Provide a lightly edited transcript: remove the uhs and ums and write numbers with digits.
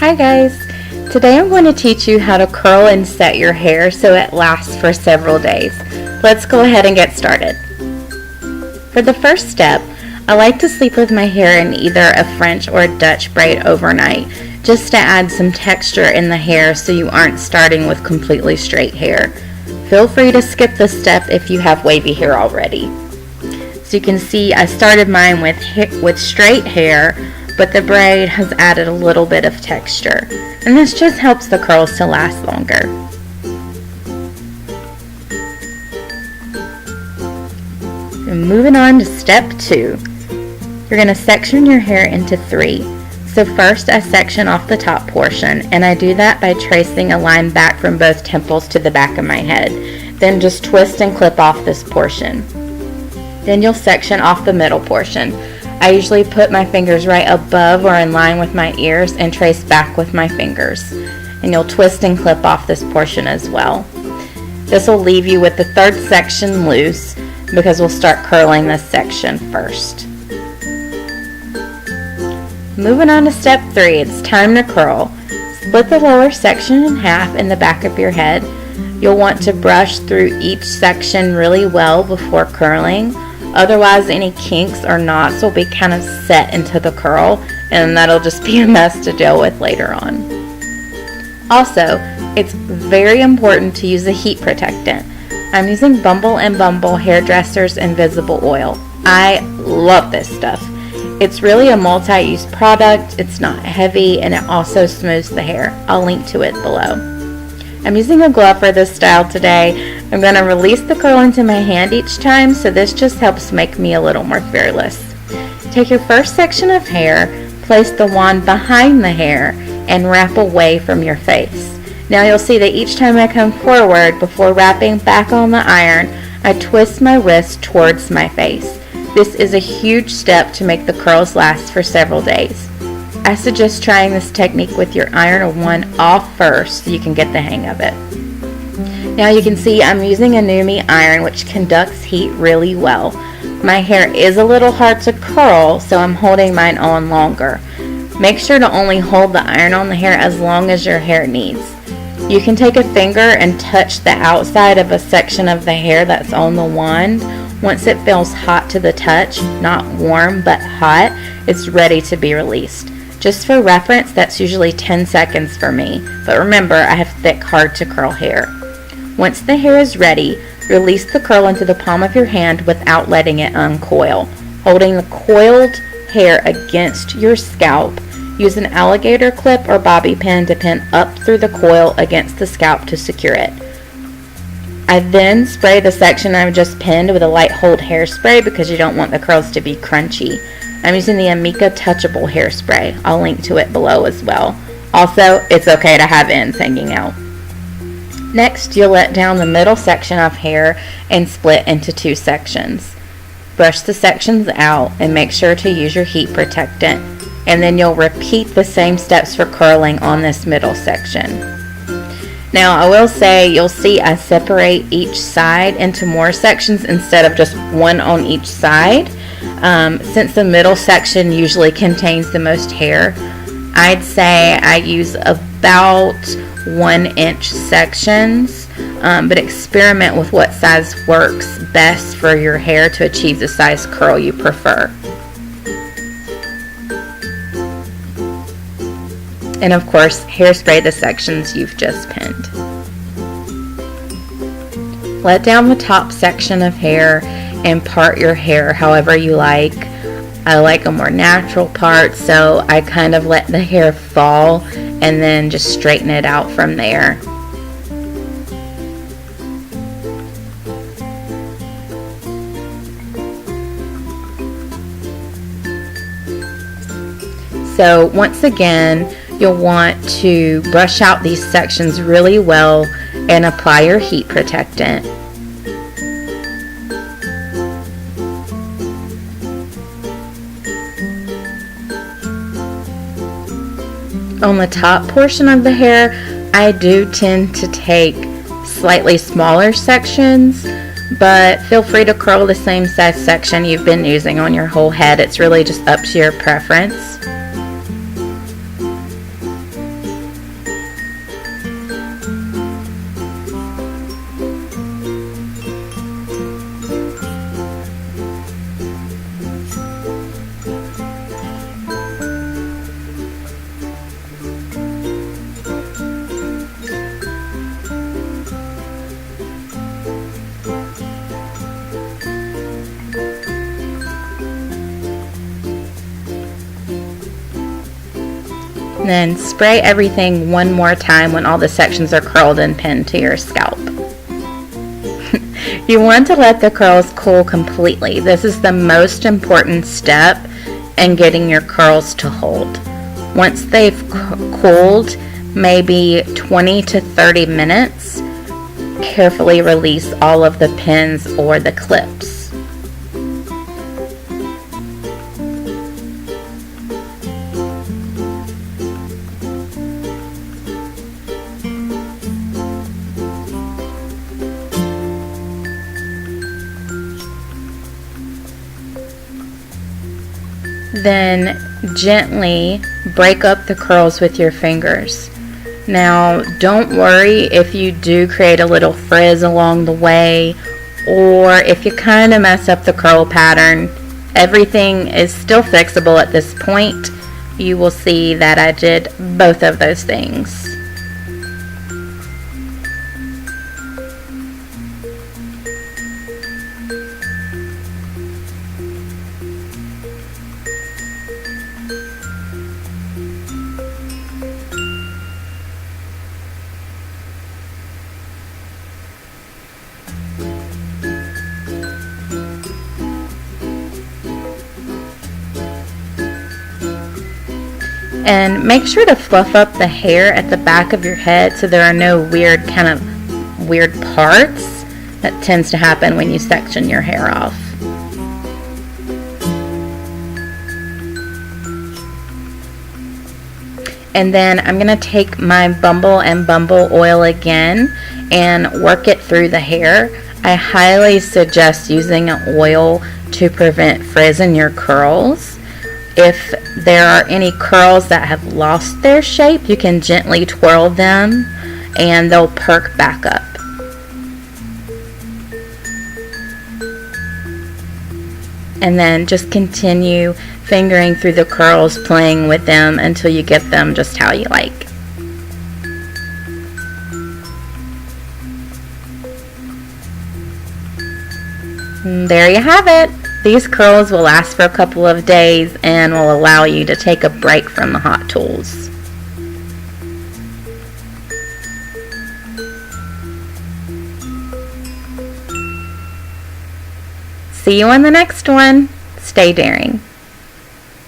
Hi guys! Today I'm going to teach you how to curl and set your hair so it lasts for several days. Let's go ahead and get started. For the first step, I like to sleep with my hair in either a French or a Dutch braid overnight, just to add some texture in the hair so you aren't starting with completely straight hair. Feel free to skip this step if you have wavy hair already. So you can see I started mine with straight hair, but the braid has added a little bit of texture, and this just helps the curls to last longer. And moving on to step 2, you're going to section your hair into 3. So first I section off the top portion, and I do that by tracing a line back from both temples to the back of my head. Then just twist and clip off this portion. Then you'll section off the middle portion. I usually put my fingers right above or in line with my ears and trace back with my fingers. And you'll twist and clip off this portion as well. This will leave you with the third section loose because we'll start curling this section first. Moving on to step 3, it's time to curl. Split the lower section in half in the back of your head. You'll want to brush through each section really well before curling. Otherwise, any kinks or knots will be kind of set into the curl, and that'll just be a mess to deal with later on. Also, it's very important to use a heat protectant. I'm using Bumble & Bumble Hairdresser's Invisible Oil. I love this stuff. It's really a multi-use product, it's not heavy, and it also smooths the hair. I'll link to it below. I'm using a glove for this style today. I'm going to release the curl into my hand each time, so this just helps make me a little more fearless. Take your first section of hair, place the wand behind the hair, and wrap away from your face. Now you'll see that each time I come forward before wrapping back on the iron, I twist my wrist towards my face. This is a huge step to make the curls last for several days. I suggest trying this technique with your iron one off first so you can get the hang of it. Now you can see I'm using a Nume iron which conducts heat really well. My hair is a little hard to curl, so I'm holding mine on longer. Make sure to only hold the iron on the hair as long as your hair needs. You can take a finger and touch the outside of a section of the hair that's on the wand. Once it feels hot to the touch, not warm but hot, it's ready to be released. Just for reference, that's usually 10 seconds for me, but remember I have thick, hard to curl hair. Once the hair is ready, release the curl into the palm of your hand without letting it uncoil. Holding the coiled hair against your scalp, use an alligator clip or bobby pin to pin up through the coil against the scalp to secure it. I then spray the section I've just pinned with a light hold hairspray because you don't want the curls to be crunchy. I'm using the Amika Touchable hairspray. I'll link to it below as well. Also, it's okay to have ends hanging out. Next, you'll let down the middle section of hair and split into 2 sections. Brush the sections out and make sure to use your heat protectant, and then you'll repeat the same steps for curling on this middle section. Now, I will say you'll see I separate each side into more sections instead of just one on each side. Since the middle section usually contains the most hair, I'd say I use about 1-inch sections, but experiment with what size works best for your hair to achieve the size curl you prefer. And of course, hairspray the sections you've just pinned. Let down the top section of hair and part your hair however you like. I like a more natural part, so I kind of let the hair fall and then just straighten it out from there. So once again, you'll want to brush out these sections really well and apply your heat protectant. On the top portion of the hair, I do tend to take slightly smaller sections, but feel free to curl the same size section you've been using on your whole head. It's really just up to your preference. Then spray everything one more time when all the sections are curled and pinned to your scalp. You want to let the curls cool completely. This is the most important step in getting your curls to hold. Once they've cooled, maybe 20 to 30 minutes, carefully release all of the pins or the clips. Then gently break up the curls with your fingers. Now, don't worry if you do create a little frizz along the way, or if you kind of mess up the curl pattern. Everything is still fixable at this point. You will see that I did both of those things. And make sure to fluff up the hair at the back of your head so there are no weird parts that tends to happen when you section your hair off. And then I'm going to take my Bumble and Bumble oil again and work it through the hair. I highly suggest using an oil to prevent frizz in your curls. If there are any curls that have lost their shape, you can gently twirl them and they'll perk back up. And then just continue fingering through the curls, playing with them until you get them just how you like. And there you have it. These curls will last for a couple of days and will allow you to take a break from the hot tools. See you on the next one. Stay daring.